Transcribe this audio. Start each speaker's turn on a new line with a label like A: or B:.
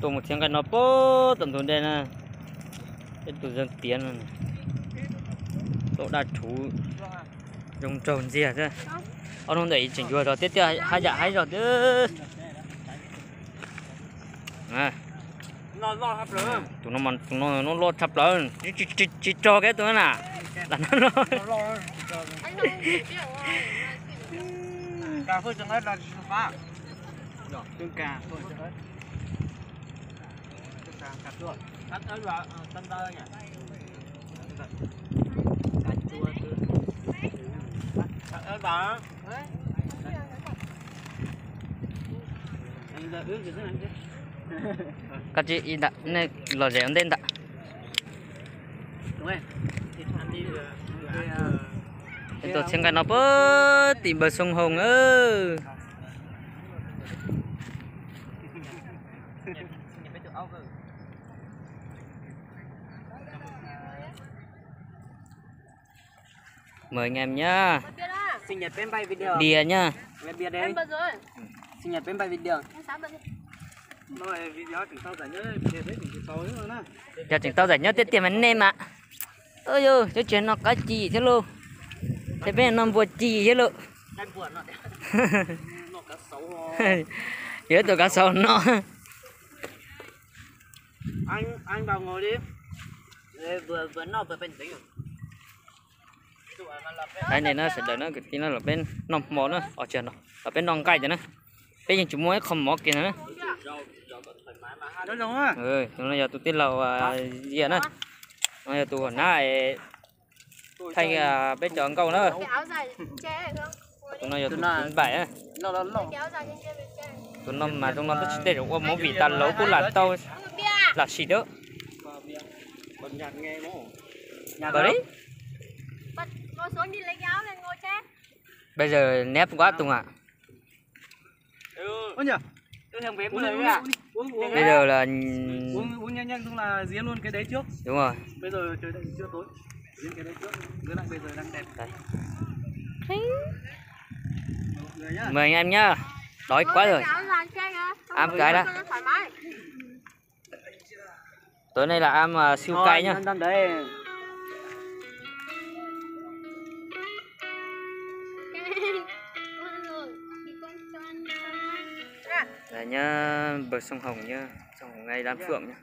A: Tụ một tiếng cái nó bố tầm tuần đây nè, cái tụ dân tiền này, tụ đã chủ dùng trồng gì à chứ? Ông không để chỉnh chùa rồi tiếp theo hai dạ hai rồi chứ. À. Tụi nó lo thập lớn, chỉ cho cái tụi nó là nó lo.
B: Cà phê chẳng hết là phá. Tương cà phê chẳng hết. Tương cà cà chua. Cắt ớt vào tân tơ nhỉ. Cà chua chứ. Cắt ớt vào. Anh ra ướt rồi anh chứ.
A: Các chị đã này lò rẻ lên đã.
B: Đúng rồi. Anh đi
A: Tôi xem cái nó bớt tìm bờ sông Hồng ơi. Mời anh em nhá.
B: Sinh nhật bên bay video.
A: Bia nhá.
B: Bia đây. Sinh nhật bên bay video. Rồi video chỉnh tao giải nhớ, để đấy chỉnh tao nữa nè.
A: Giờ chỉnh tao giải nhớ tiết tiền anh em ạ. Ôi giời, cái chuyện nó cái gì chứ luôn. Thế bên nó buồn gì chứ luôn.
B: Cái buồn nó. Nó cá sấu.
A: Nhớ tụi cá sấu nó.
B: Anh vào ngồi đi. Vừa nó vừa bình tĩnh.
A: Cái này nó sẽ đợi nó cái nó là bên nòng mỏ nữa, ở trên nó, ở bên nòng cày cho nó. Bây giờ chúng mới không mỏ kia nữa.
B: Đúng rồi.
A: Ừ, nó giờ tụi tin lầu gì nữa. Nó giờ tụi hồi nãy thay bên chọn câu nữa. Tụi nó giờ tụi bảy á. Tụi nó mà tụi nó chỉ để được mỗi vị ta lấu cũng là tao là xì đó. Bờ đấy. Bây giờ nép quá Tùng ạ.
B: Ôi nhỉ. Tôi thằng bé uống à.
A: Bây giờ là
B: uống nhanh Tùng là diễn luôn cái đấy trước.
A: Đúng rồi.
B: Bây giờ trời chưa tối. Diễn cái đấy trước. Diễn lại bây giờ đang đẹp.
A: Đây. Mời anh em nhá. Đói quá rồi. Ăn cái đó. Tối nay là ăn siêu cay nhá. Đây nhá, bờ sông Hồng nhá, sông Hồng ngay Đan Phượng nhá.